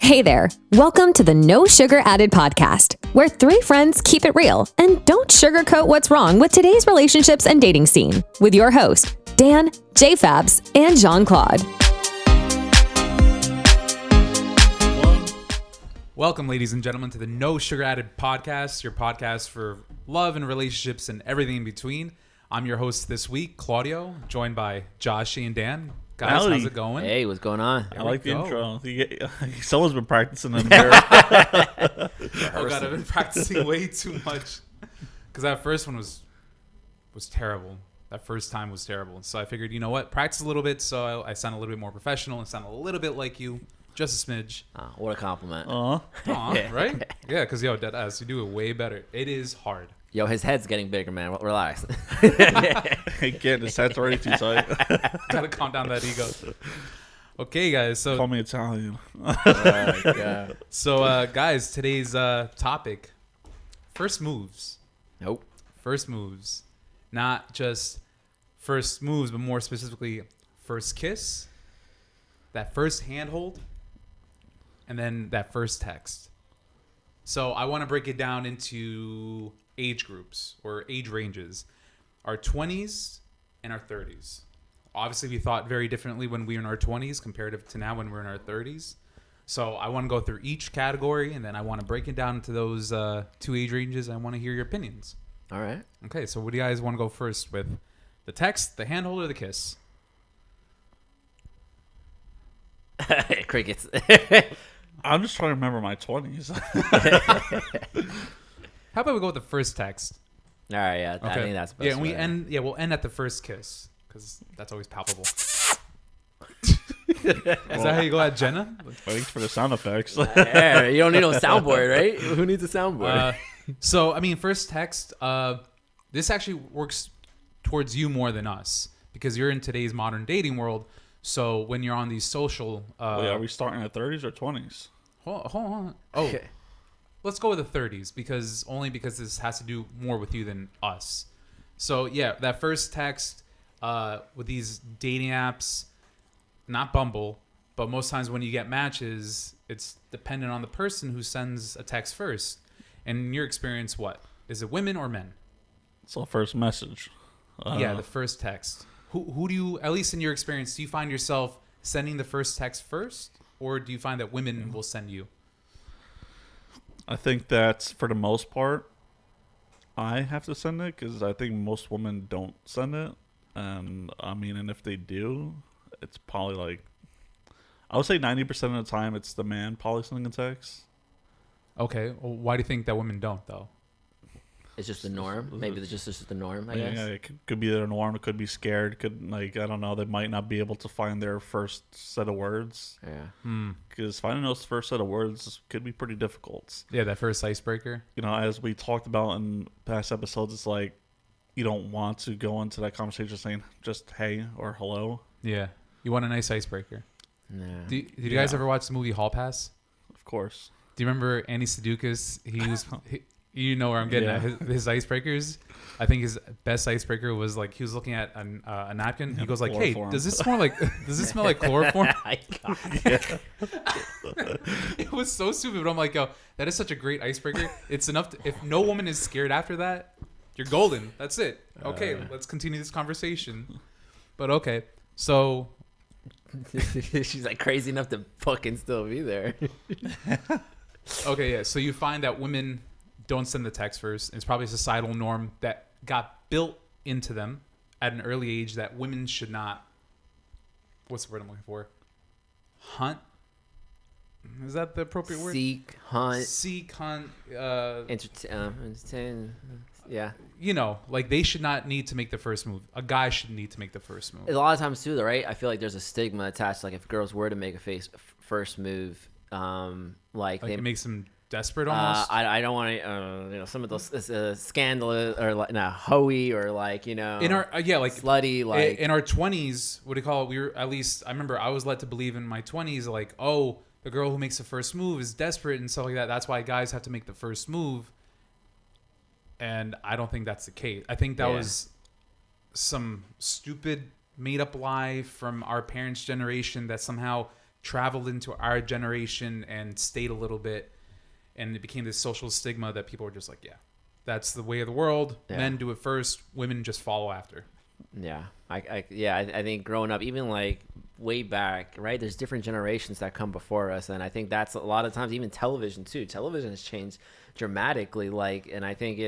Hey there. Welcome to the No Sugar Added podcast, where three friends keep it real and don't sugarcoat what's wrong with today's relationships and dating scene, with your host, Dan, J-Fabs, and Jean-Claude. Welcome, ladies and gentlemen, to the No Sugar Added podcast, your podcast for love and relationships and everything in between. I'm your host this week, Claudio, joined by Josh and Dan. Guys, Howdy. how's it going? Hey, what's going on? I like the go. intro. Someone's been practicing in there. Oh god, I've been practicing way too much because that first one was terrible. That first time was terrible. So I figured, you know what, practice a little bit so I sound a little bit more professional and sound a little bit like you, just a smidge. Oh, what a compliment. Aw, right? Yeah, because yo, deadass, you do it way better. It is hard. Yo, his head's getting bigger, man. Relax. Again, his head's already too tight. Gotta calm down that ego. Okay, guys. So Call me Italian. So, guys, today's topic: first moves. Nope. First moves, not just first moves, but more specifically, first kiss, that first handhold, and then that first text. So, I want to break it down into age groups or age ranges: our 20s and our 30s. Obviously, we thought very differently when we were in our 20s comparative to now when we're in our 30s. So I want to go through each category, and then I want to break it down into those two age ranges. I want to hear your opinions. All right. Okay, so what do you guys want to go first with? The text, the handhold, or the kiss? Crickets. I'm just trying to remember my 20s. How about we go with the first text? All right, yeah. Okay. I think that's the best Yeah, and we way. end. Yeah, we'll end at the first kiss because that's always palpable. Is that how you go at Jenna? Waiting for the sound effects. Yeah, you don't need no soundboard, right? Who needs a soundboard? So, I mean, first text, this actually works towards you more than us because you're in today's modern dating world. So when you're on these social... Wait, are we starting at 30s or 20s? Hold on. Oh, Okay. let's go with the 30s because this has to do more with you than us. So, yeah, that first text with these dating apps, not Bumble, but most times when you get matches, it's dependent on the person who sends a text first. And in your experience, what? Is it women or men? So first message. Yeah, the first text. Who do you, at least in your experience, do you find yourself sending the first text first? Or do you find that women will send you? I think that's, for the most part, I have to send it because I think most women don't send it. And if they do, it's probably like, I would say 90% of the time it's the man probably sending a text. Okay. Well, why do you think that women don't, though? It's just the norm. Maybe it's just the norm, I guess. Yeah, it could be their norm. It could be scared. Could, I don't know. They might not be able to find their first set of words. Yeah. Because finding those first set of words could be pretty difficult. Yeah, that first icebreaker. As we talked about in past episodes, it's like you don't want to go into that conversation saying just hey or hello. Yeah. You want a nice icebreaker. Yeah. Did you guys ever watch the movie Hall Pass? Of course. Do you remember Andy Sudeikis? You know where I'm getting at. His icebreakers. I think his best icebreaker was like he was looking at a napkin. He goes like, "Hey, does this smell like chloroform?" It was so stupid, but I'm like, "Yo, that is such a great icebreaker. It's enough. If no woman is scared after that, you're golden. That's it. Okay, let's continue this conversation." But okay, so She's like crazy enough to fucking still be there. okay, yeah. So you find that women don't send the text first. It's probably a societal norm that got built into them at an early age that women should not. What's the word I'm looking for? Hunt. Is that the appropriate word? Seek, hunt, entertain. Yeah. Like they should not need to make the first move. A guy should need to make the first move. A lot of times too, though, right? I feel like there's a stigma attached. Like if girls were to make a first move, Like it makes them desperate almost. I don't want to, some of those scandalous or like hoey or like in our slutty like in our 20s. What do you call it? We were at least. I remember I was led to believe in my 20s like, oh, the girl who makes the first move is desperate and stuff like that. That's why guys have to make the first move. And I don't think that's the case. I think that was some stupid made up lie from our parents' generation that somehow traveled into our generation and stayed a little bit, and it became this social stigma that people were just like, yeah, that's the way of the world. Yeah. Men do it first, women just follow after. Yeah, I think growing up, even like way back, right? There's different generations that come before us, and I think that's a lot of times even television too. Television has changed dramatically, and I think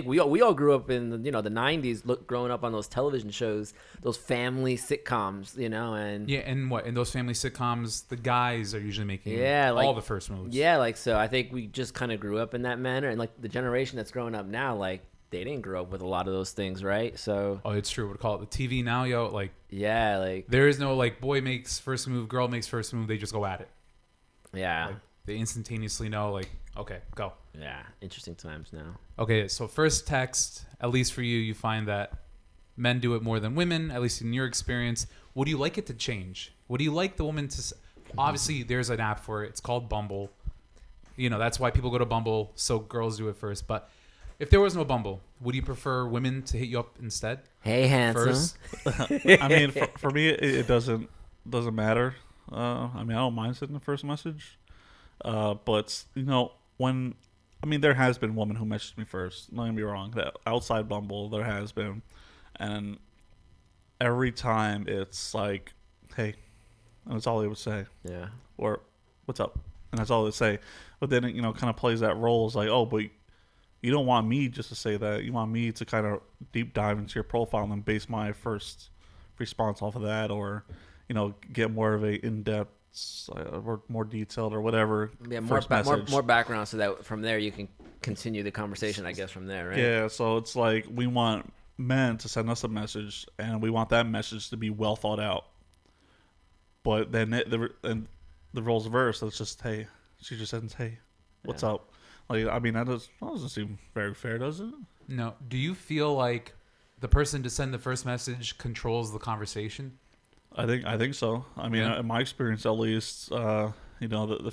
we all grew up in the 90s, growing up on those television shows, those family sitcoms, and in those family sitcoms, the guys are usually making all the first moves. So I think we just kind of grew up in that manner, and like the generation that's growing up now, like they didn't grow up with a lot of those things, right? So it's true. We'd call it the TV now, yo. There is no boy makes first move, girl makes first move. They just go at it. Yeah. They instantaneously know, okay, go. Yeah, interesting times now. Okay, so first text, at least for you, you find that men do it more than women, at least in your experience. Would you like it to change? Would you like the woman to... Obviously, there's an app for it. It's called Bumble. That's why people go to Bumble, so girls do it first. But if there was no Bumble, would you prefer women to hit you up instead? Hey, handsome. First? I mean, for me, it doesn't matter. I don't mind sending the first message. But there has been women who messaged me first. Don't get me wrong. That outside Bumble, there has been, and every time it's like, "Hey," and that's all they would say. Yeah. Or, "What's up?" And that's all they say. But then it kind of plays that role. It's like, oh, but you don't want me just to say that. You want me to kind of deep dive into your profile and then base my first response off of that, or get more of a in-depth or more detailed or whatever. Yeah, more background, so that from there you can continue the conversation, I guess, from there, right? Yeah, so it's like we want men to send us a message, and we want that message to be well thought out. But then the roles reverse. It's just, hey, she just sends, hey, what's up? That doesn't seem very fair, does it? No. Do you feel like the person to send the first message controls the conversation? I think so. In my experience, at least, the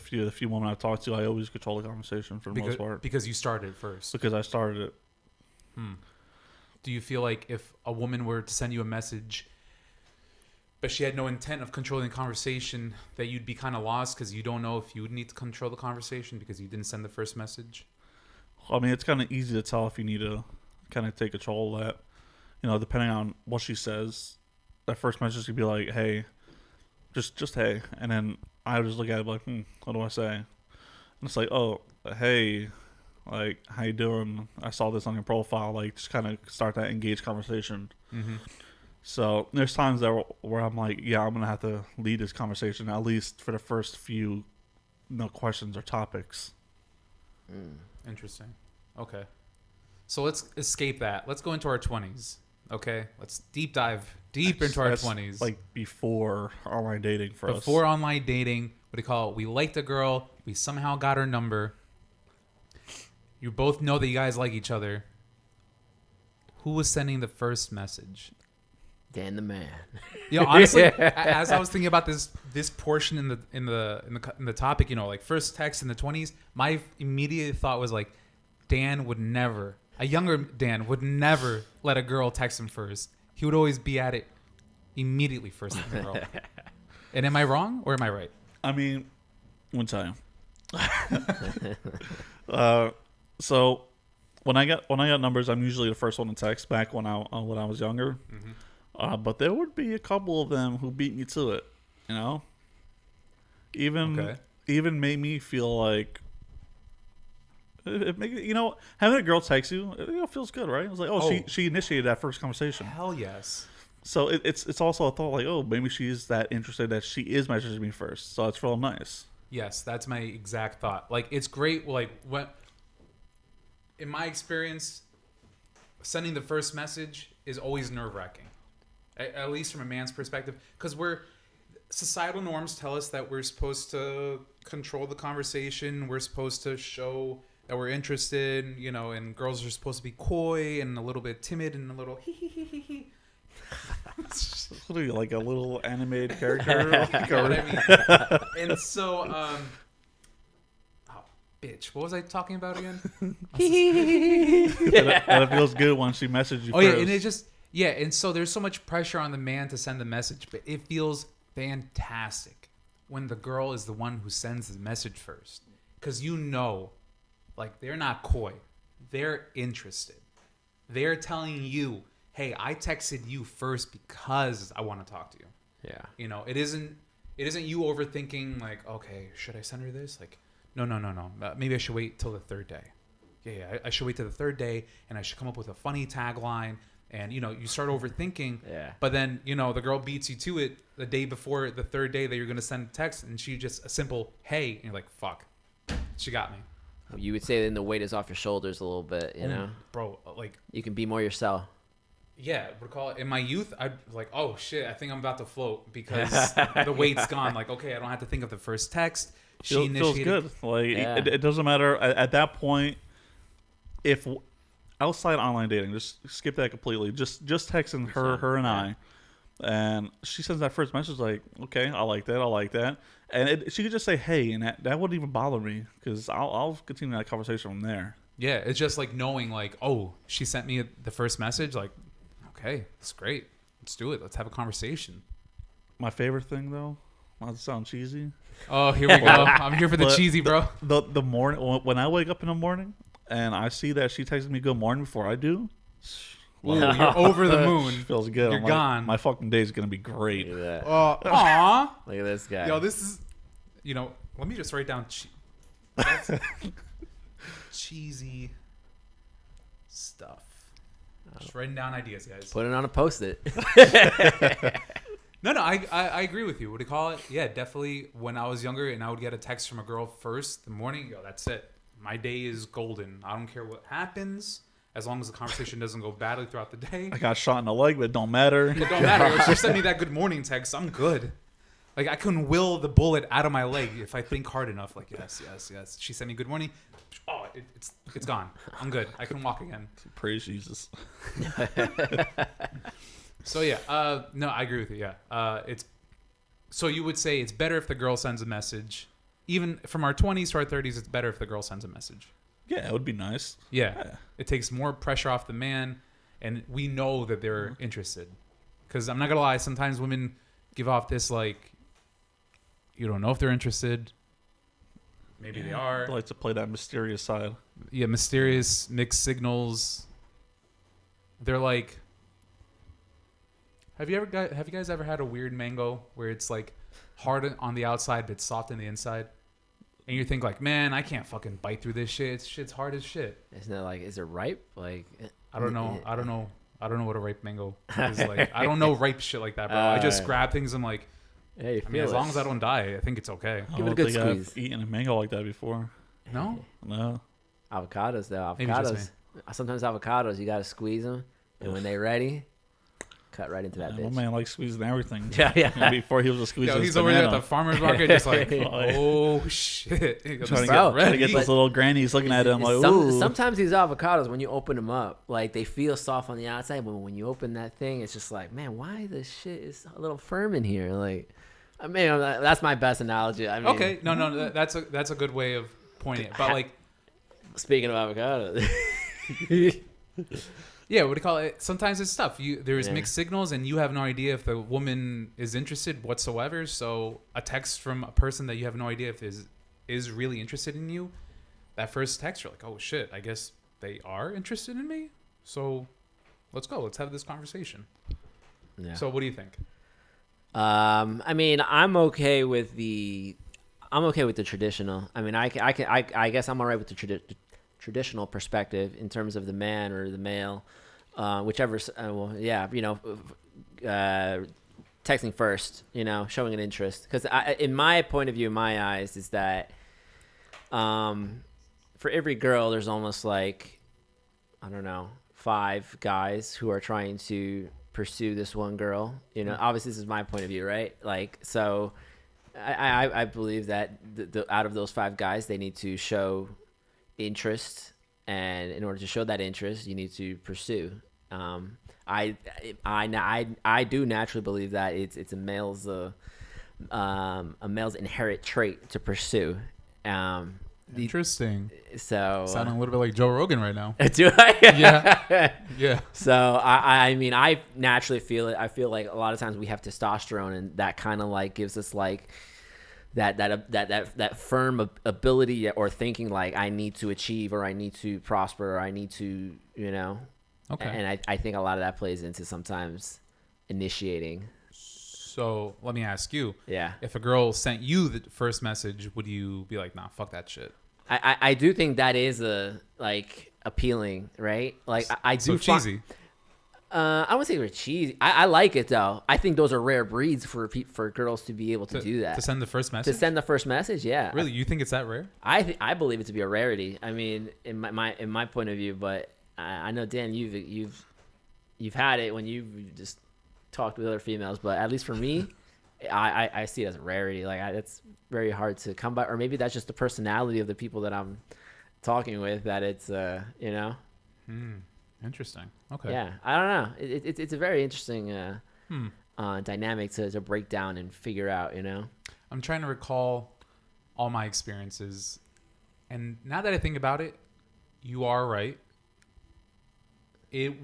few women I've talked to, I always control the conversation for the most part. Because you started first. Because I started it. Do you feel like if a woman were to send you a message, but she had no intent of controlling the conversation, that you'd be kind of lost because you don't know if you would need to control the conversation because you didn't send the first message? It's kind of easy to tell if you need to kind of take control of that. Depending on what she says. That first message could be like, hey, just hey. And then I would just look at it like, what do I say? And it's like, oh, hey, how you doing? I saw this on your profile. Just kind of start that engaged conversation. Mm-hmm. So there's times where I'm like, yeah, I'm going to have to lead this conversation, at least for the first few questions or topics. Interesting. Okay. So let's escape that. Let's go into our 20s. Okay? Let's deep dive into our 20s. Like before online dating for us. Before online dating, what do you call it? We liked a girl. We somehow got her number. You both know that you guys like each other. Who was sending the first message? Dan the man. Honestly, as I was thinking about this portion in the topic, first text in the 20s, my immediate thought was like, a younger Dan would never let a girl text him first. He would always be at it immediately first with the girl. And am I wrong or am I right? One time. So when I got numbers, I'm usually the first one to text back when I was younger. Mm-hmm. But there would be a couple of them who beat me to it. Even made me feel like having a girl text you, it feels good, right? It's like, she initiated that first conversation. Hell yes. So it's also a thought like, oh, maybe she's that interested that she is messaging me first. So it's real nice. Yes, that's my exact thought. It's great. When in my experience, sending the first message is always nerve-wracking, at least from a man's perspective, because societal norms tell us that we're supposed to control the conversation. We're supposed to show that we're interested, and girls are supposed to be coy and a little bit timid and a little hee. What are you, like a little animated character? You know what I mean? And so, bitch, what was I talking about again? And it feels good when she messages you first. Yeah, and and so there's so much pressure on the man to send the message, but it feels fantastic when the girl is the one who sends the message first. Because you know, like, they're not coy. They're interested. They're telling you, hey, I texted you first because I want to talk to you. Yeah. You know, it isn't you overthinking, like, okay, should I send her this? Like, no. Maybe I should wait till the third day. Yeah, I should wait till the third day, and I should come up with a funny tagline. And, you know, you start overthinking. Yeah. But then, you know, the girl beats you to it the day before the third day that you're going to send a text, and she just a simple, hey, and you're like, fuck, she got me. You would say then the weight is off your shoulders a little bit, you know? Bro, like, You can be more yourself. yeah, recall in my youth, I'd like, oh shit, I think I'm about to float because the weight's gone. Like, okay, I don't have to think of the first text. She Feels initiated. good. Like Yeah. it doesn't matter at that point. If outside online dating, just skip that completely. Just texting her and I, and she sends that first message like, okay, I like that, and she could just say hey, and that wouldn't even bother me because I'll continue that conversation from there. Yeah, it's just like knowing, like, oh, she sent me the first message. Like, okay, that's great. Let's do it. Let's have a conversation. My favorite thing though, not to sound cheesy, Oh, here we go. I'm here for the but cheesy, bro. the morning when I wake up in the morning and I see that she texted me good morning before I do. Ooh, you're over the moon. Feels good. You're I'm like, gone. my fucking day is gonna be great. Look at that. Aw. Look at this guy. Yo, this is, you know, let me just write down cheesy stuff. Just writing down ideas, guys. Put it on a post-it. No, I agree with you. What do you call it? Yeah, definitely. When I was younger and I would get a text from a girl first in the morning, yo, that's it. My day is golden. I don't care what happens, as long as the conversation doesn't go badly throughout the day. I got shot in the leg, but it don't matter. It don't matter. If she sent me that good morning text, I'm good. Like, I can will the bullet out of my leg if I think hard enough. Like, yes. She sent me good morning. Oh, it's gone. I'm good. I can walk again. Praise Jesus. So yeah, no, I agree with you. Yeah, it's so you would say it's better if the girl sends a message, even from our 20s to our 30s. It's better if the girl sends a message. Yeah, it would be nice. Yeah, it takes more pressure off the man, and we know that they're interested. Because I'm not gonna lie, sometimes women give off this like, you don't know if they're interested. Maybe they are. I like to play that mysterious side. Yeah, mysterious mixed signals. They're like, have you guys ever had a weird mango where it's like hard on the outside but soft on the inside, and you think like, man, I can't fucking bite through this shit. Shit's hard as shit. Isn't it like, is it ripe? Like, I don't know what a ripe mango is like. I don't know ripe shit like that, bro. I just grab things and like, hey, I mean, as long as I don't die, I think it's okay. Give it a I don't good think squeeze. I've eaten a mango like that before. No? No. Avocados, though. Maybe just Avocados. Sometimes avocados, you got to squeeze them. And when they're ready, cut right into that My bitch. man likes squeezing everything. Yeah. Before he was a squeeze. Yo, he's over there at the farmer's market just like, oh shit. He goes, Trying to, Bro, trying to get but- those little grannies looking at him like, ooh. Sometimes these avocados, when you open them up, like they feel soft on the outside, but when you open that thing, it's just like, man, why this shit is a little firm in here? Like, I mean, that's my best analogy. I mean, okay, no, that's a good way of pointing it. But like, speaking of avocados, yeah, what do you call it? Sometimes it's tough. There's Yeah. mixed signals, and you have no idea if the woman is interested whatsoever. So a text from a person that you have no idea if is really interested in you, that first text, you're like, oh shit, I guess they are interested in me. So let's go. Let's have this conversation. yeah. So what do you think? I mean, I'm okay with the traditional. I mean, I guess I'm alright with the traditional perspective in terms of the man or the male, whichever. Well, yeah, you know, texting first, you know, showing an interest. Because in my point of view, in my eyes, is that for every girl, there's almost like, I don't know, 5 guys who are trying to pursue this one girl. You know, obviously this is my point of view, right? Like, so I believe that out of those 5 guys, they need to show interest, and in order to show that interest, you need to pursue. I do naturally believe that it's a male's inherent trait to pursue. Interesting. So Sounding a little bit like Joe Rogan right now. do I? Yeah. Yeah. So I mean, I naturally feel it. I feel like a lot of times we have testosterone, and that kind of like gives us like that firm ability or thinking like I need to achieve or I need to prosper or I need to, you know. Okay. And I think a lot of that plays into sometimes initiating. So let me ask you. Yeah. If a girl sent you the first message, would you be like, nah, fuck that shit? I do think that is appealing, right? Like I do So cheesy. I wouldn't say they're cheesy. I like it though. I think those are rare breeds for girls to be able to do that. To send the first message? To send the first message, yeah. Really? You think it's that rare? I believe it to be a rarity. I mean, in my point of view, but I know Dan, you've had it when you've just talked with other females, but at least for me, I see it as a rarity. Like it's very hard to come by, or maybe that's just the personality of the people that I'm talking with. That it's you know. Interesting. Okay. Yeah, I don't know. It's a very interesting dynamic to break down and figure out. You know. I'm trying to recall all my experiences, and now that I think about it, you are right. It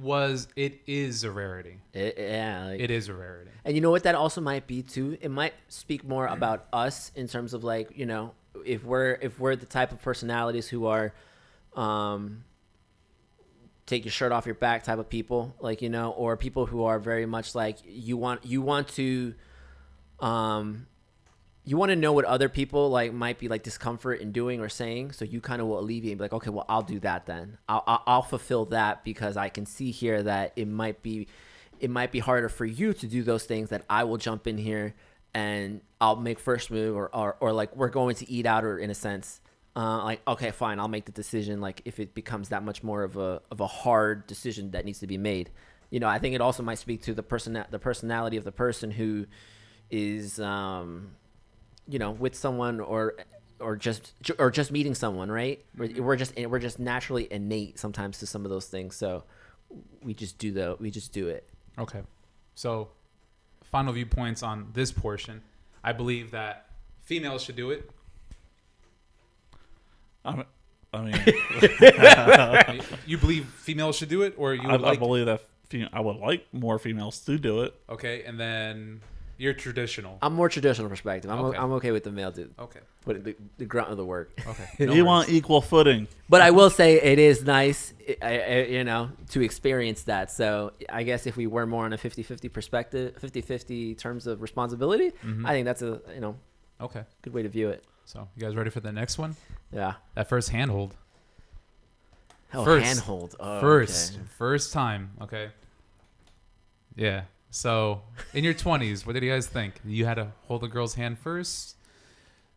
is a rarity. It is a rarity. And you know what that also might be too? It might speak more about us in terms of like, you know, if we're the type of personalities who are take your shirt off your back type of people, like, you know, or people who are very much like you want to know what other people like might be like discomfort in doing or saying, so you kind of will alleviate and be like, okay, well, I'll do that then. I'll fulfill that because I can see here that it might be harder for you to do those things, that I will jump in here and I'll make first move or like we're going to eat out, or in a sense like, okay, fine, I'll make the decision. Like if it becomes that much more of a hard decision that needs to be made, you know, I think it also might speak to the personality of the person who is you know, with someone or just meeting someone, right? We're just naturally innate sometimes to some of those things, so we just do it. Okay. So, final viewpoints on this portion. I believe that females should do it. I mean, you believe females should do it, or you? I believe that I would like more females to do it. Okay, and then you're traditional. I'm more traditional perspective. I'm Okay. I'm okay with the male dude. Okay. Put the grunt of the work. Okay. You want equal footing. But I will say it is nice, you know, to experience that. So I guess if we were more on a 50-50 perspective, 50-50 terms of responsibility, I think that's a, you know, Okay. good way to view it. So, you guys ready for the next one? Yeah. That first handhold. Oh, First. handhold. Oh, First. okay. First time. Okay. Yeah. So, in your 20s, what did you guys think? You had to hold the girl's hand first?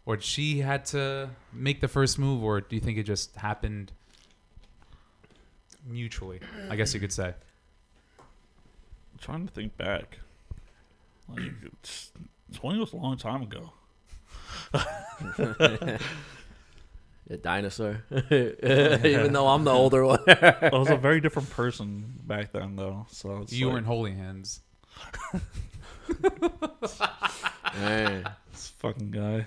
Or she had to make the first move? Or do you think it just happened mutually? I guess you could say. I'm trying to think back. Like, 20 was a long time ago. A dinosaur. Even though I'm the older one. I was a very different person back then, though. So it's You like, weren't holding hands. Hey, this fucking guy.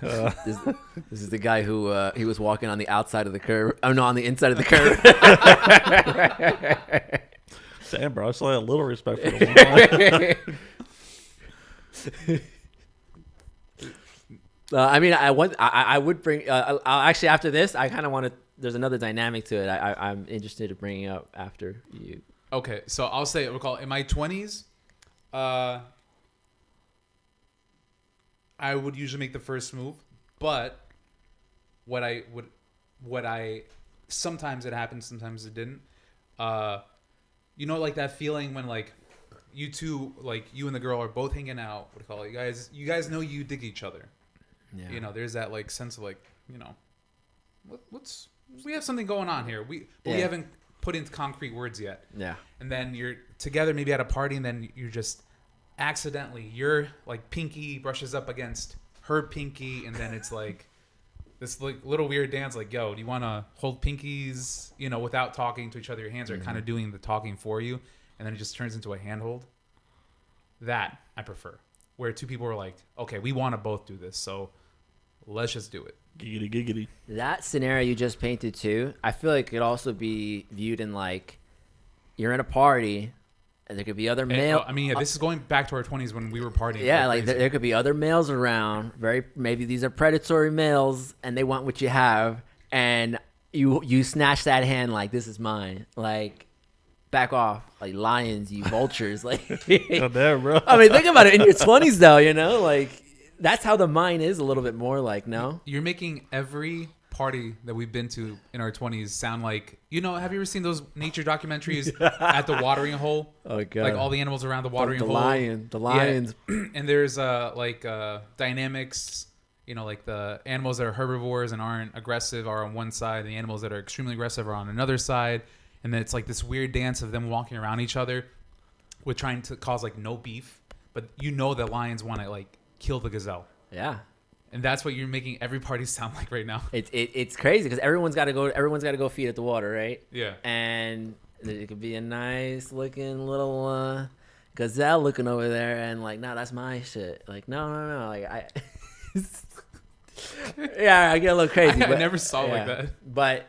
this is the guy who he was walking on the outside of the curve. Oh no, on the inside of the curve. Damn, bro, I still had a little respect for the one. I mean, I would bring. I'll actually, after this, I kind of want to. There's another dynamic to it. I'm interested in bringing up after you. Okay, so I'll say, recall, in my 20s, I would usually make the first move, but sometimes it happened, sometimes it didn't. You know, like that feeling when like you two, like you and the girl are both hanging out. What do you call it? You guys know you dig each other. Yeah. You know, there's that like sense of like, you know, we have something going on here. We haven't put into concrete words yet. Yeah. And then you're together maybe at a party, and then you're just accidentally, your like pinky brushes up against her pinky, and then it's like this like little weird dance like, yo, do you want to hold pinkies, you know, without talking to each other? Your hands are kind of doing the talking for you, and then it just turns into a handhold. That I prefer, where two people are like, okay, we want to both do this, so let's just do it. Giggity, giggity. That scenario you just painted too, I feel like it could also be viewed in like you're in a party and there could be other male. I mean, yeah, this is going back to our 20s when we were partying. Yeah, like there could be other males around. Maybe these are predatory males and they want what you have, and you snatch that hand like this is mine. Like back off, like lions, you vultures. Like God damn, bro. I mean, think about it in your 20s though. You know, like that's how the mind is a little bit more. Like no, You're making every party that we've been to in our 20s sound like, have you ever seen those nature documentaries at the watering hole? oh god, Like all the animals around the watering the hole. the lions. Yeah. And there's dynamics, like the animals that are herbivores and aren't aggressive are on one side, the animals that are extremely aggressive are on another side, and then it's like this weird dance of them walking around each other with trying to cause like no beef, but that lions want to like kill the gazelle. Yeah. And that's what you're making every party sound like right now. It's crazy because everyone's got to go feed at the water, right? Yeah. And it could be a nice looking little gazelle looking over there and like, no, that's my shit. Like, no. Like yeah, I get a little crazy. I never saw it like that. But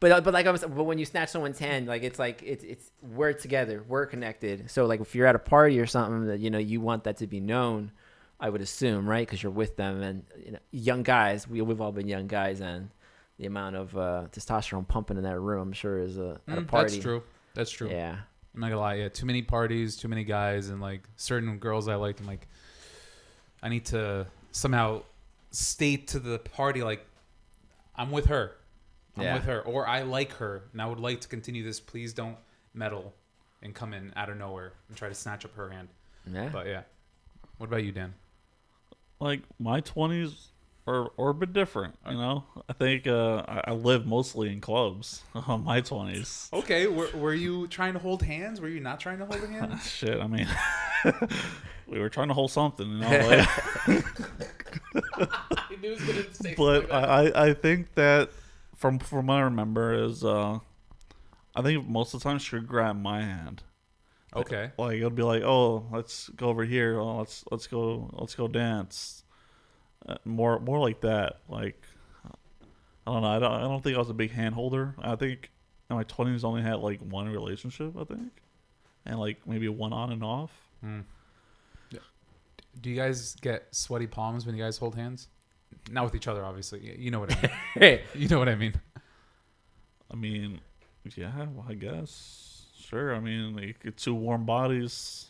like but when you snatch someone's hand, like it's we're together, we're connected. So like if you're at a party or something that you want that to be known, I would assume, right? Because you're with them, and young guys. We've all been young guys, and the amount of testosterone pumping in that room, I'm sure, is at a party. That's true. Yeah. I'm not gonna lie. Yeah, too many parties, too many guys, and like certain girls I liked. I'm like, I need to somehow state to the party like, I'm with her. I'm with her, or I like her, and I would like to continue this. Please don't meddle and come in out of nowhere and try to snatch up her hand. Yeah. But yeah. What about you, Dan? Like my 20s are a bit different, I think I live mostly in clubs on my 20s. Okay, were you trying to hold hands? Were you not trying to hold a hand? Shit, I mean, we were trying to hold something, like. But I think that from what I remember is I think most of the time she would grab my hand. Okay. Like it'll be like, oh, let's go over here. Oh, let's go dance. More like that. Like I don't know. I don't think I was a big hand holder. I think in my 20s only had like one relationship. I think, and like maybe one on and off. Mm. Do you guys get sweaty palms when you guys hold hands? Not with each other, obviously. You know what I mean. You know what I mean. I mean, yeah, well, I guess. Sure, I mean, like, two warm bodies.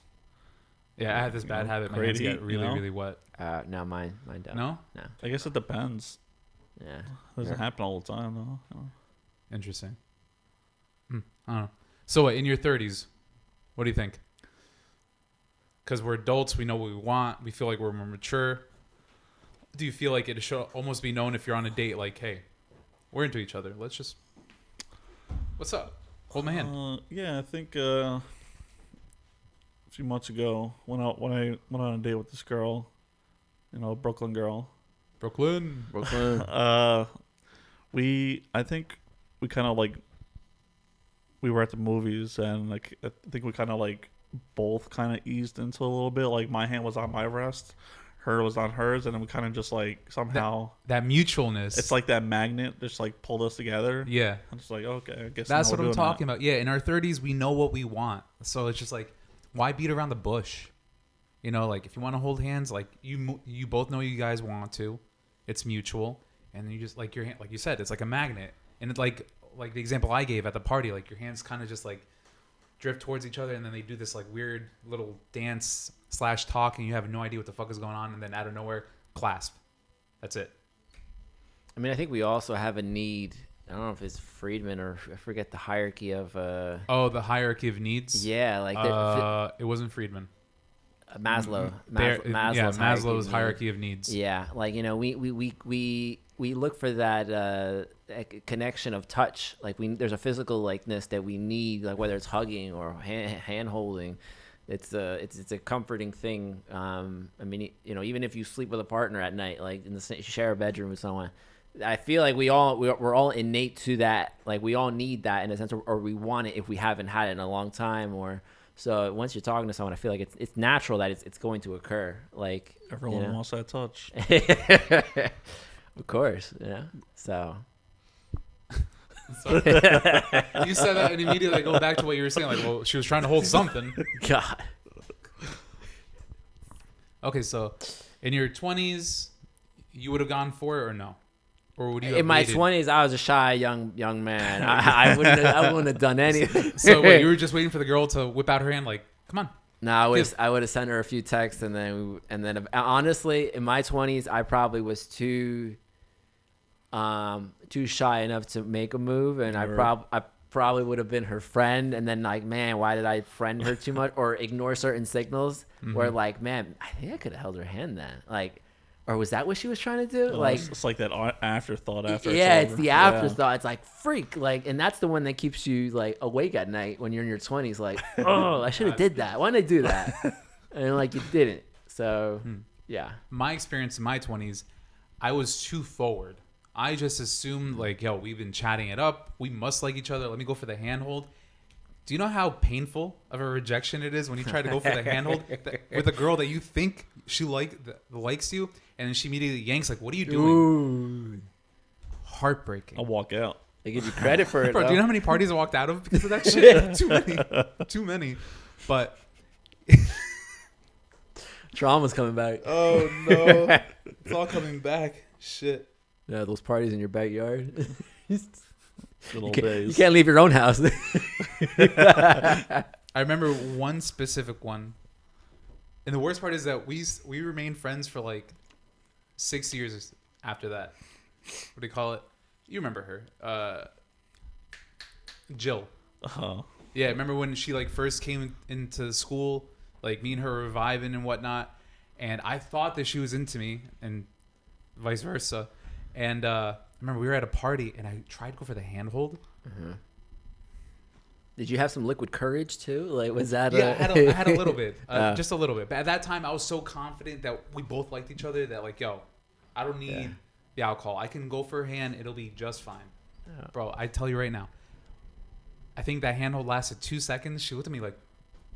Yeah, I had this bad habit. My hands get really, really wet. No, mine don't. No? No. I guess it depends. Yeah. It doesn't happen all the time, though. Interesting. I don't know. So, in your 30s, what do you think? Because we're adults, we know what we want. We feel like we're more mature. Do you feel like it should almost be known if you're on a date, like, hey, we're into each other. Let's just... What's up? Hold my hand. Yeah, I think a few months ago when I went on a date with this girl, Brooklyn girl. Brooklyn. I think we kind of like we were at the movies and like I think we kind of like both kind of eased into a little bit. Like my hand was on my wrist, her was on hers, and then we kind of just like somehow that mutualness. It's like that magnet just like pulled us together. Yeah, I'm just like, okay, I guess that's what I'm talking about. Yeah, in our 30s we know what we want, so it's just like, why beat around the bush? Like if you want to hold hands, like you both know you guys want to, it's mutual, and then you just like your hand, like you said, it's like a magnet, and it's like the example I gave at the party, like your hands kind of just like drift towards each other, and then they do this like weird little dance / talk, and you have no idea what the fuck is going on, and then out of nowhere, clasp. That's it. I mean, I think we also have a need. I don't know if it's Friedman or I forget the hierarchy of. The hierarchy of needs. Yeah, like it wasn't Friedman. Maslow. Maslow's hierarchy of needs. Yeah, like we look for that connection of touch. Like there's a physical likeness that we need, like whether it's hugging or hand holding. It's a comforting thing. I mean, even if you sleep with a partner at night, like share a bedroom with someone, I feel like we're all innate to that. Like we all need that in a sense, or we want it if we haven't had it in a long time, or So once you're talking to someone, I feel like it's natural that it's going to occur. Like Everyone wants that touch. Of course, yeah. So So, you said that and immediately I go back to what you were saying. Like, well, she was trying to hold something. God. Okay, so in your 20s, you would have gone for it or no? Or would you have In my waited? 20s, I was a shy young man. I wouldn't have done anything. So wait, you were just waiting for the girl to whip out her hand like, come on. No, I would have sent her a few texts, and then honestly, in my 20s, I probably was too shy enough to make a move, and I probably would have been her friend, and then like, man, why did I friend her too much or ignore certain signals? Where like, man, I think I could have held her hand then, like, or was that what she was trying to do? Oh, like, it's like that afterthought after. it's the afterthought. It's like freak, like, and that's the one that keeps you like awake at night when you're in your 20s. Like, oh, I should have did that. Why didn't I do that? And like, you didn't. So yeah. My experience in my 20s, I was too forward. I just assumed like, yo, we've been chatting it up. We must like each other. Let me go for the handhold. Do you know how painful of a rejection it is when you try to go for the handhold with a girl that you think she likes you, and then she immediately yanks like, what are you doing? Ooh. Heartbreaking. I'll walk out. They give you credit for it. Bro, do though. you know how many parties I walked out of because of that shit? Too many. But Trauma's coming back. oh no, it's all coming back. Shit. Yeah, those parties in your backyard. Good old You days. can't leave your own house. I remember one specific one, and the worst part is that we remained friends for like 6 years after that. What do you call it? You remember her, Jill. Oh. Yeah, remember when she like first came into school, like me and her were vibing and whatnot, and I thought that she was into me, and vice versa. And I remember we were at a party, and I tried to go for the handhold. Did you have some liquid courage too? Like, was that? Yeah, I had a little bit, just a little bit. But at that time, I was so confident that we both liked each other that like, yo, I don't need the alcohol. I can go for a hand. It'll be just fine. Yeah. Bro, I tell you right now, I think that handhold lasted 2 seconds. She looked at me like,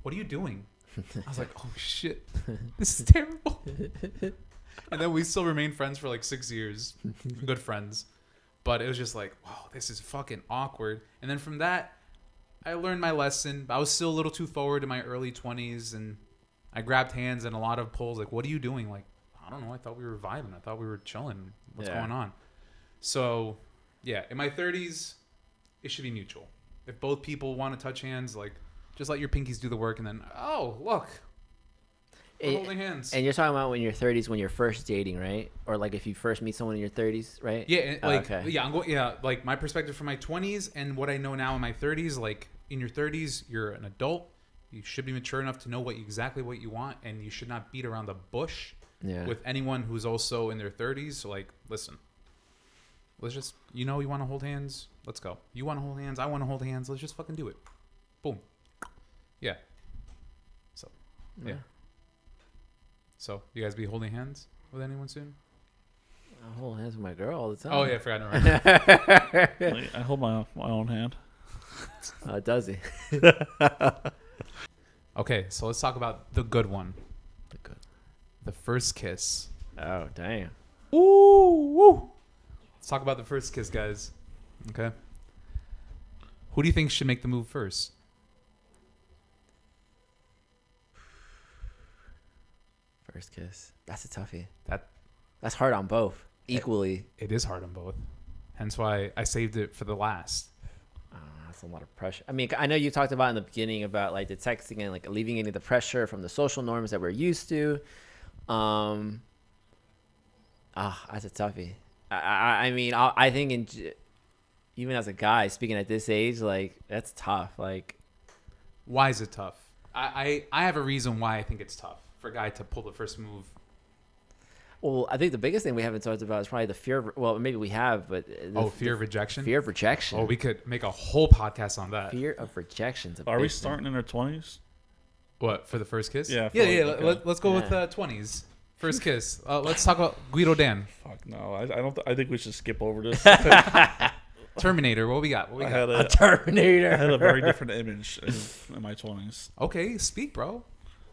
what are you doing? I was like, oh shit, this is terrible. And then we still remained friends for like 6 years, good friends. But it was just like, wow, this is fucking awkward. And then from that, I learned my lesson. I was still a little too forward in my early 20s, and I grabbed hands and a lot of pulls. Like, what are you doing? Like, I don't know. I thought we were vibing. I thought we were chilling. What's going on? So, yeah, in my 30s, it should be mutual. If both people want to touch hands, like, just let your pinkies do the work, and then, oh, look, we're holding hands. And you're talking about when you're 30s, when you're first dating, right? Or like if you first meet someone in your 30s, right? Yeah, and like okay. yeah, like my perspective from my 20s and what I know now in my 30s. Like in your 30s, you're an adult. You should be mature enough to know exactly what you want, and you should not beat around the bush with anyone who's also in their 30s. So like, listen, let's just you want to hold hands. Let's go. You want to hold hands. I want to hold hands. Let's just fucking do it. Boom. Yeah. So yeah. So, you guys be holding hands with anyone soon? I hold hands with my girl all the time. Oh, yeah, I forgot. Never I hold my own hand. Does he? Okay, so let's talk about the good one. The first kiss. Oh, damn. Woo! Let's talk about the first kiss, guys. Okay. Who do you think should make the move first? First kiss. That's a toughie. That That's hard on both equally. It is hard on both. Hence why I saved it for the last. I don't know, that's a lot of pressure. I mean, I know you talked about in the beginning about like the texting and like alleviating the pressure from the social norms that we're used to. That's a toughie. I mean, I think even as a guy speaking at this age, like that's tough. Like, why is it tough? I have a reason why I think it's tough for a guy to pull the first move. Well, I think the biggest thing we haven't talked about is probably the fear of, well, maybe we have, but Fear of rejection. Fear of rejection. Oh, we could make a whole podcast on that. Fear of rejection. Are we starting in our 20s? What, for the first kiss? Yeah. Yeah. Okay. Let's go with 20s. First kiss. Let's talk about Guido Dan. Fuck no. I don't. I think we should skip over this. Terminator. What we got? I had A Terminator. I had a very different image in my 20s. Okay, speak, bro.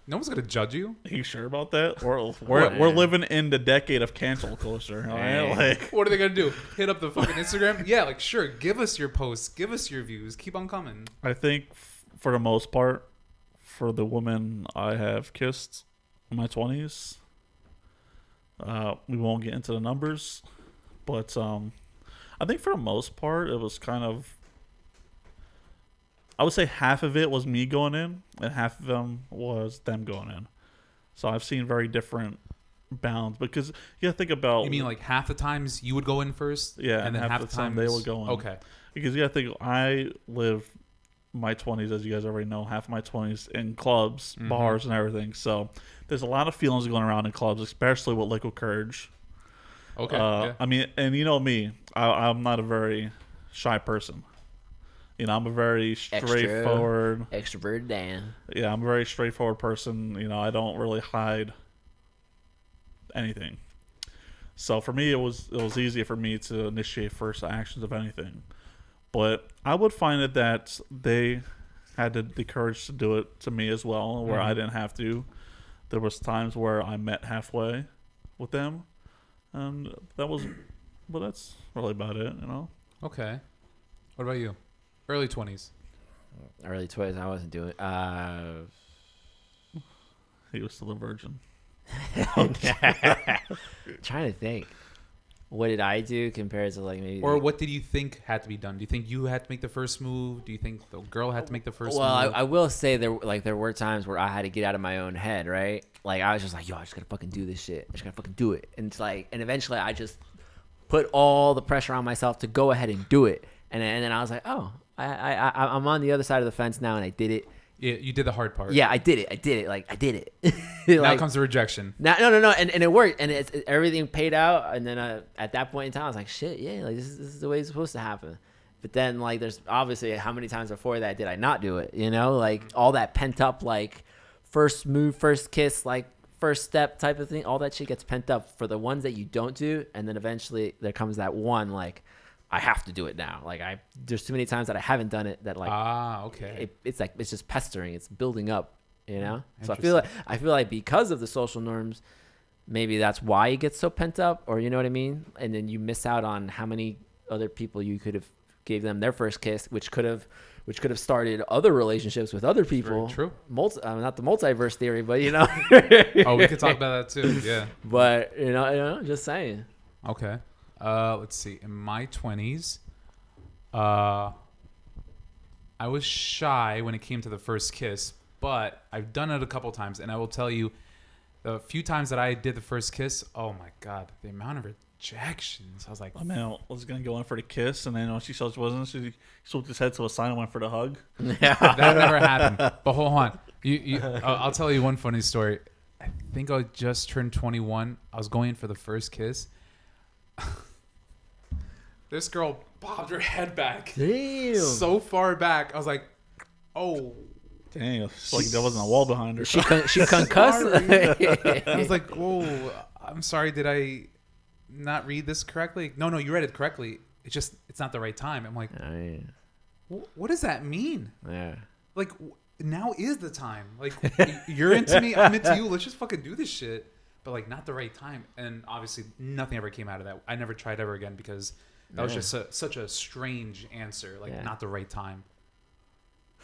No one's gonna judge you. Are you sure about that? We're living in the decade of cancel culture. Right? Like, What are they gonna do? Hit up the fucking Instagram? Yeah, like sure. Give us your posts. Give us your views. Keep on coming. I think for the most part, for the women I have kissed in my 20s, we won't get into the numbers, but I think for the most part, it was kind of, I would say half of it was me going in, and half of them was them going in. So I've seen very different bounds, because you gotta think about. You mean like half the times you would go in first? Yeah, and then half the time times they would go in. Okay. Because you gotta think, I lived my 20s, as you guys already know, half of my 20s in clubs, bars, and everything. So there's a lot of feelings going around in clubs, especially with liquid courage. Okay. Yeah. I mean, and you know me, I'm not a very shy person. You know, I'm a very straightforward. Extrovert Dan. Yeah, I'm a very straightforward person. You know, I don't really hide anything. So for me, it was easier for me to initiate first actions of anything. But I would find it that they had the courage to do it to me as well, where I didn't have to. There was times where I met halfway with them, and that's really about it, you know. Okay. What about you? Early 20s. Early 20s, I wasn't doing. He was still a virgin. Trying to think. What did I do compared to like maybe? Or what did you think had to be done? Do you think you had to make the first move? Do you think the girl had to make the first move? Well, I will say there were times where I had to get out of my own head, right? Like I was just like, yo, I just gotta fucking do this shit. I just gotta fucking do it. And it's like, and eventually I just put all the pressure on myself to go ahead and do it. And then I was like, oh, I'm on the other side of the fence now, and I did it. Yeah, you did the hard part. Yeah, I did it. Like I did it. Now like, comes the rejection. No, and it worked, and everything paid out. And then at that point in time, I was like, shit, yeah, like this is the way it's supposed to happen. But then like there's obviously how many times before that did I not do it? You know, like all that pent up like first move, first kiss, like first step type of thing. All that shit gets pent up for the ones that you don't do, and then eventually there comes that one like, I have to do it now. Like there's too many times that I haven't done it that like okay. It's like it's just pestering. It's building up, you know. So I feel like because of the social norms, maybe that's why it gets so pent up, or you know what I mean. And then you miss out on how many other people you could have gave them their first kiss, which could have started other relationships with other people. Very true. Not the multiverse theory, but you know. Oh, we could talk about that too. Yeah. But you know, just saying. Okay. Let's see. In my 20s, I was shy when it came to the first kiss, but I've done it a couple times, and I will tell you, the few times that I did the first kiss, oh my god, the amount of rejections. I was like, I mean, I was gonna go in for the kiss, and then when she saw she wasn't, she swooped his head to a side and went for the hug. that never happened. But hold on, I'll tell you one funny story. I think I just turned 21. I was going in for the first kiss. This girl bobbed her head back. Damn. So far back. I was like, oh. Dang, it's like there wasn't a wall behind her. She concussed. I was like, whoa, I'm sorry. Did I not read this correctly? No, you read it correctly. It's not the right time. I'm like, what does that mean? Yeah. Like, now is the time. Like, you're into me. I'm into you. Let's just fucking do this shit. But, like, not the right time. And obviously, nothing ever came out of that. I never tried ever again because that was just such a strange answer. Like, not the right time.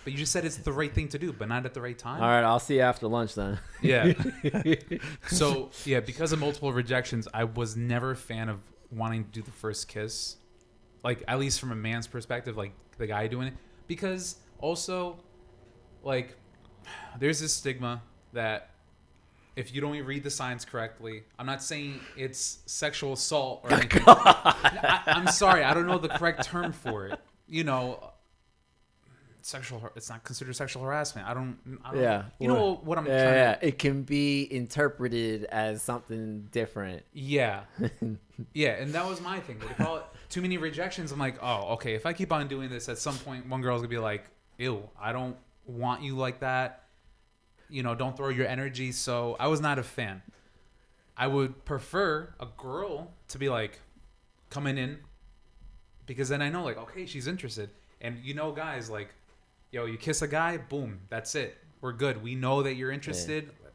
But you just said it's the right thing to do, but not at the right time. All right, I'll see you after lunch then. Yeah. So, yeah, because of multiple rejections, I was never a fan of wanting to do the first kiss. Like, at least from a man's perspective, like, the guy doing it. Because also, like, there's this stigma that if you don't read the signs correctly, I'm not saying it's sexual assault or anything. I'm sorry, I don't know the correct term for it. You know, it's not considered sexual harassment. I don't you know what I'm trying to. It can be interpreted as something different. Yeah. Yeah, and that was my thing. They call it too many rejections. I'm like, oh, okay, if I keep on doing this, at some point one girl's gonna be like, ew, I don't want you like that. You know, don't throw your energy. So I was not a fan. I would prefer a girl to be like coming in, because then I know like, okay, she's interested. And you know, guys, like, yo, you kiss a guy, boom, that's it. We're good. We know that you're interested. Yeah.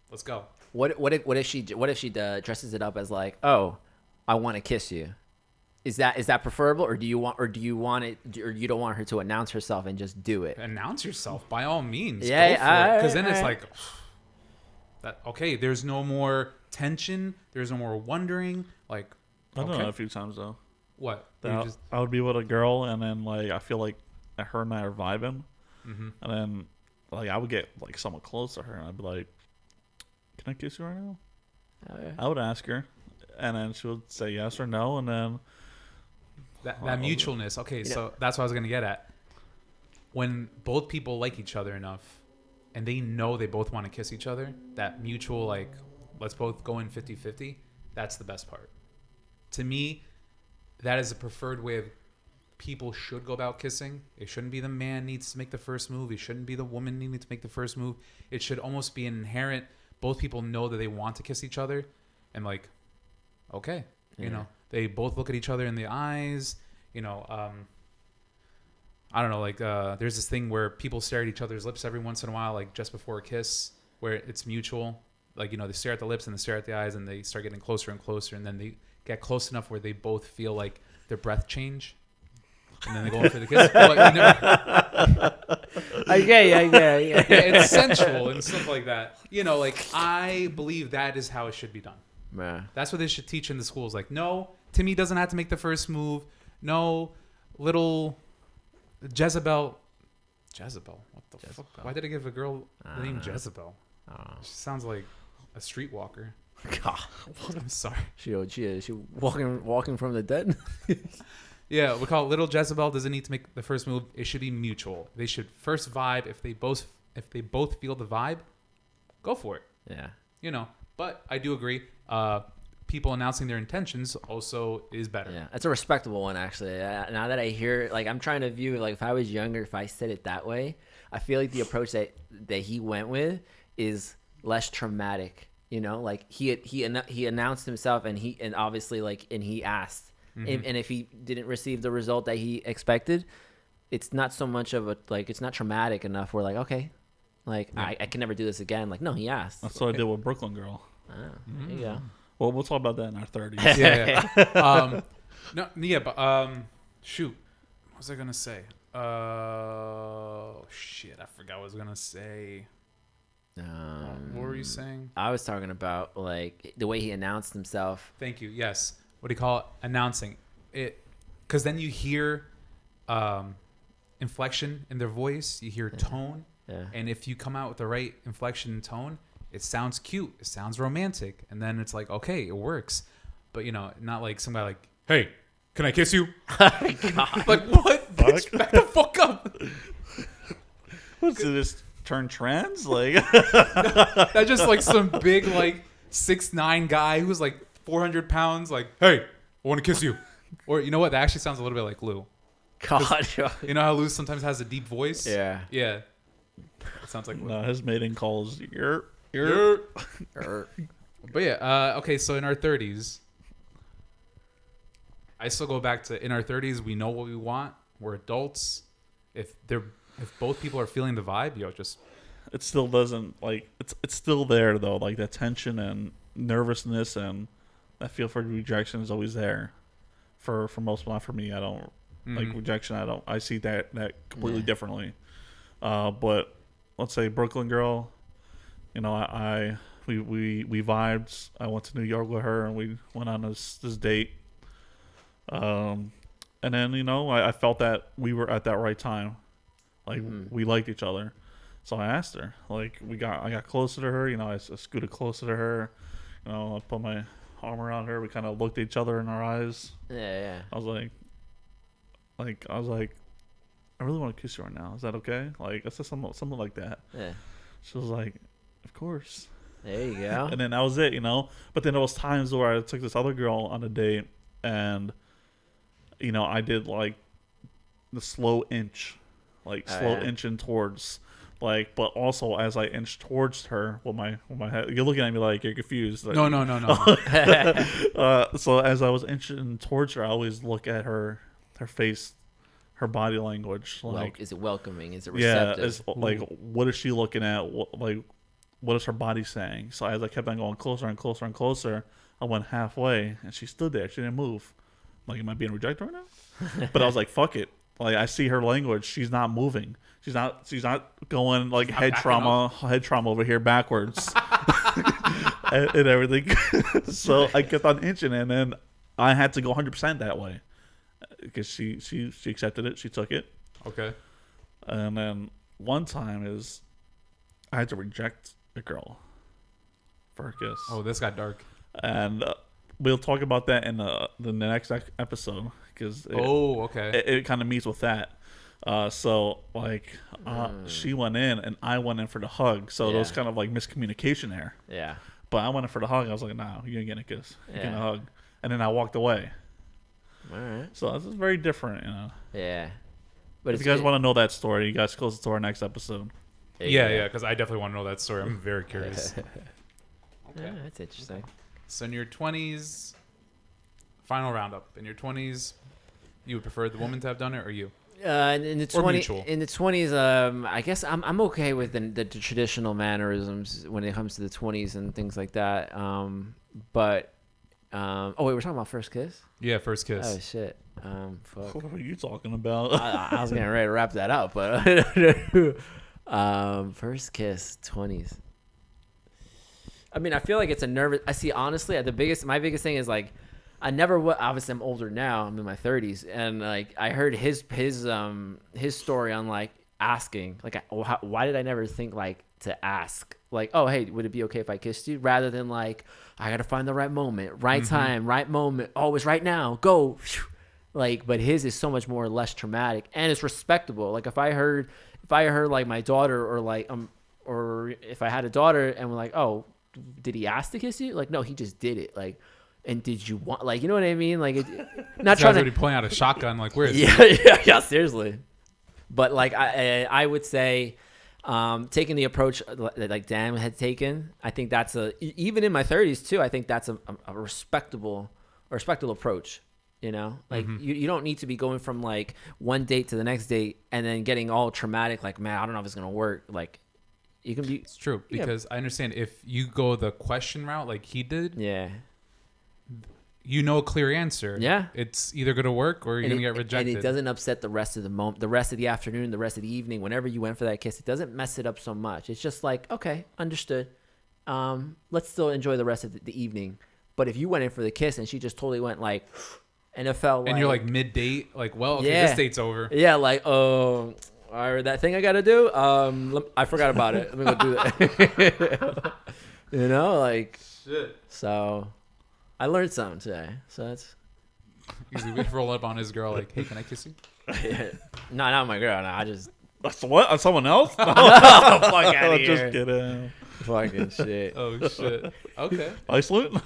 Let's go. What if she dresses it up as like, oh, I want to kiss you? Is that preferable, or do you want it, or you don't want her to announce herself and just do it? Announce yourself by all means. Yeah, go for it. Because then it's like, that okay. There's no more tension. There's no more wondering. Like, I've done it a few times though. What? I would be with a girl, and then like I feel like her and I are vibing, mm-hmm. and then like I would get like somewhat close to her, and I'd be like, "Can I kiss you right now?" Oh, yeah. I would ask her, and then she would say yes or no, and then that mutualness. Okay, so that's what I was gonna get at. When both people like each other enough, and they know they both want to kiss each other, that mutual like, let's both go in 50-50. That's the best part. To me, that is a preferred way of people should go about kissing. It shouldn't be the man needs to make the first move. It shouldn't be the woman needing to make the first move. It should almost be an inherent. Both people know that they want to kiss each other, and like, okay, you know, they both look at each other in the eyes. You know, I don't know, like there's this thing where people stare at each other's lips every once in a while, like just before a kiss, where it's mutual. Like, you know, they stare at the lips and they stare at the eyes, and they start getting closer and closer, and then they get close enough where they both feel like their breath change, and then they go in for the kiss. But like, Yeah, it's sensual and stuff like that. You know, like, I believe that is how it should be done. Yeah. That's what they should teach in the schools. Like, no, Timmy doesn't have to make the first move. No, little Jezebel. What the fuck? Why did I give a girl the name Jezebel? She sounds like a streetwalker. God, I'm sorry. She walking from the dead. Yeah, we call it little Jezebel doesn't need to make the first move. It should be mutual. They should first vibe. If they both feel the vibe, go for it. Yeah. You know, but I do agree. People announcing their intentions also is better. Yeah, it's a respectable one actually. Now that I hear, like, I'm trying to view it, like, if I was younger, if I said it that way, I feel like the approach that he went with is less traumatic. You know, like he announced himself, and he asked. Mm-hmm. And if he didn't receive the result that he expected, it's not so much of a, like, it's not traumatic enough. We're like, okay, like, I can never do this again. Like, no, he asked. That's what I did with Brooklyn Girl. There you go. Well, we'll talk about that in our 30s. Yeah. Shoot. What was I going to say? Shit. I forgot what I was going to say. What were you saying? I was talking about, like, the way he announced himself. Thank you. Yes. What do you call it? Announcing it. Because then you hear inflection in their voice. You hear tone. Yeah. And if you come out with the right inflection and tone, it sounds cute. It sounds romantic. And then it's like, okay, it works. But, you know, not like some guy like, hey, can I kiss you? God. Like, what? Bitch, back the fuck up. What's this? Turn trans? Like, that's just like some big, like, 6'9" guy who's like 400 pounds. Like, hey, I want to kiss you. Or, you know what? That actually sounds a little bit like Lou. God. You know how Lou sometimes has a deep voice? Yeah. Yeah. It sounds like Lou. no, his mating calls you're. But yeah, okay, so in our 30s, I still go back to, in our 30s, we know what we want. We're adults. If both people are feeling the vibe, just... It still doesn't, like, it's still there, though. Like, that tension and nervousness and that feel for rejection is always there. For most, not for me. I don't like rejection. I see that completely differently. But let's say Brooklyn Girl, you know, we vibed. I went to New York with her, and we went on this date. And then, you know, I felt that we were at that right time. Like, we liked each other. So I asked her. Like, I got closer to her. You know, I scooted closer to her. You know, I put my arm around her. We kind of looked at each other in our eyes. Yeah. I was like, I really want to kiss you right now. Is that okay? Like, I said something like that. Yeah. She was like, of course. There you go. And then that was it, you know. But then there was times where I took this other girl on a date, and, you know, I did like the slow inch, inching towards, like, but also as I inched towards her with my head, you're looking at me like you're confused. No. So as I was inching towards her, I always look at her her face, her body language. Like, is it welcoming? Is it yeah, receptive? it's like, what is she looking at? What is her body saying? So as I kept on going closer and closer and closer, I went halfway, and she stood there. She didn't move. I'm like, am I being rejected right now? But I was like, fuck it. Like, I see her language. She's not moving. She's not going like head trauma over here backwards and everything. So I kept on inching, and then I had to go 100% that way because she accepted it. She took it. Okay. And then one time is I had to reject a girl for a kiss. Oh, this got dark. And we'll talk about that in the next episode because it kind of meets with that. So like she went in and I went in for the hug. So there was kind of like miscommunication there. Yeah. But I went in for the hug. I was like, "No, you're getting a kiss. You're getting a hug." And then I walked away. All right. So this is very different, you know. Yeah. But If you guys want to know that story, you guys close to our next episode. Yeah, because I definitely want to know that story. I'm very curious. Yeah, that's interesting. So in your 20s, final roundup. In your 20s, you would prefer the woman to have done it or you? In the Or mutual. in the 20s, I guess I'm okay with the traditional mannerisms when it comes to the 20s and things like that. But oh wait, we're talking about first kiss. Yeah, first kiss. Oh shit. Fuck. What are you talking about? I was getting ready to wrap that up, but first kiss, 20s. I mean, I feel like it's a nervous. I see, honestly, my biggest thing is like, I never. Obviously, I'm older now. I'm in my 30s, and like I heard his story on like asking, like, why did I never think like to ask, like, oh hey, would it be okay if I kissed you, rather than like I gotta find the right moment, right time, right moment. Oh, it's right now. Go. Like, but his is so much more less traumatic, and it's respectable. Like if I heard like my daughter or if I had a daughter and we're like, oh, did he ask to kiss you? Like, no, he just did it. Like, and did you want, like, you know what I mean? Like, not trying to already pulling out a shotgun. Like, where is it? Yeah, seriously. But like, I would say, taking the approach that like Dan had taken, I think that's even in my 30s too. I think that's a respectable approach. You know, like you don't need to be going from like one date to the next date and then getting all traumatic. Like, man, I don't know if it's gonna work. Like, you can be. It's true because I understand if you go the question route like he did. Yeah. You know a clear answer. Yeah. It's either gonna work or you're gonna get rejected. And it doesn't upset the rest of the moment, the rest of the afternoon, the rest of the evening. Whenever you went for that kiss, it doesn't mess it up so much. It's just like, okay, understood. Let's still enjoy the rest of the evening. But if you went in for the kiss and she just totally went like. And it felt like... And you're like mid-date, like, well, okay, this date's over. Yeah, like, oh, that thing I got to do? I forgot about it. Let me go do that. You know, like... Shit. So, I learned something today. So, that's... He's roll up on his girl like, hey, can I kiss you? No, not my girl. No, I just... That's what? On someone else? No. Fuck out of here. Just kidding. Fucking shit. Oh, shit. Okay. Iceland?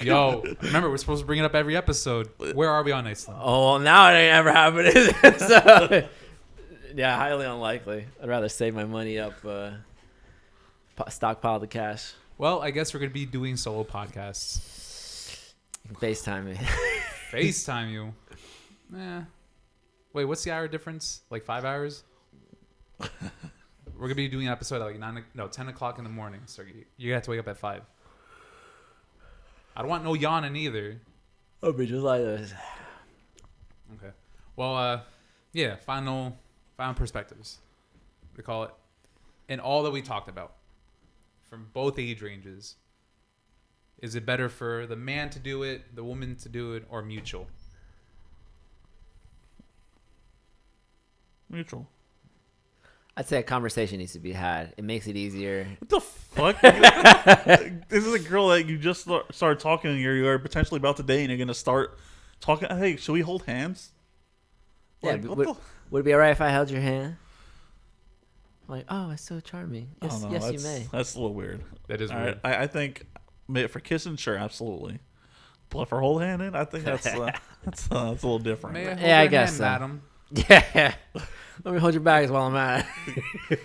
Yo, remember, we're supposed to bring it up every episode. Where are we on Iceland? Oh, well, now it ain't ever happened. So, yeah, highly unlikely. I'd rather save my money up, stockpile the cash. Well, I guess we're going to be doing solo podcasts. FaceTime me. FaceTime you? Wait, what's the hour difference? Like 5 hours? We're going to be doing an episode at like 10 o'clock in the morning. So you have to wake up at 5. I don't want no yawning either. I'll be just like this. Okay. Well, yeah, final perspectives. We call it. And all that we talked about from both age ranges. Is it better for the man to do it, the woman to do it, or mutual? Mutual. I'd say a conversation needs to be had. It makes it easier. What the fuck? This is a girl that you just started talking and you're potentially about to date and you're going to start talking. Hey, should we hold hands? Yeah, Like, would it be all right if I held your hand? Like, oh, it's so charming. Yes, know, yes, you may. That's a little weird. That is weird. I think for kissing, sure, absolutely. But for hold handing, I think that's a little different. May I hold Yeah, I your guess hand, so. madam? Yeah. Let me hold your bags while I'm at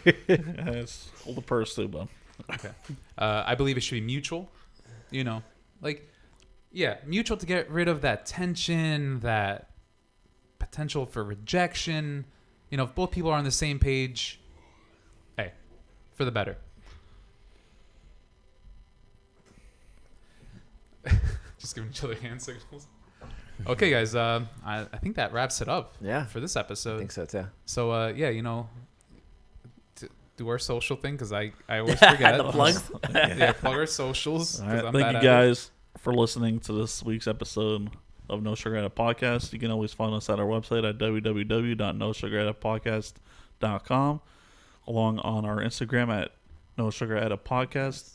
it. Yes, hold the purse too, bud. Okay. I believe it should be mutual. You know, like, yeah, mutual to get rid of that tension, that potential for rejection. You know, if both people are on the same page, hey, for the better. Just giving each other hand signals. Okay, guys. I think that wraps it up. Yeah. For this episode. I think so too. So yeah, you know, do our social thing because I always forget. The plugs. Yeah, plug our socials. All right, I'm thank bad you at guys for listening to this week's episode of No Sugar Added Podcast. You can always find us at our website at www.nosugaraddedpodcast.com, along on our Instagram at No Sugar Added Podcast,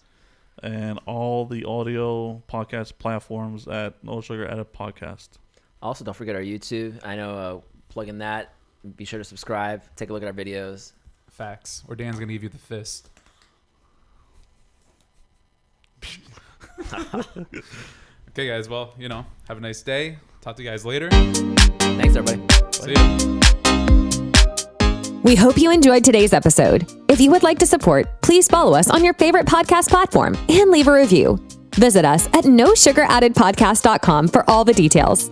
and all the audio podcast platforms at No Sugar Added Podcast. Also, don't forget our YouTube. I know, plug in that. Be sure to subscribe. Take a look at our videos. Facts. Or Dan's gonna give you the fist. Okay, guys. Well, you know, have a nice day. Talk to you guys later. Thanks, everybody. See ya. We hope you enjoyed today's episode. If you would like to support, please follow us on your favorite podcast platform and leave a review. Visit us at nosugaraddedpodcast.com for all the details.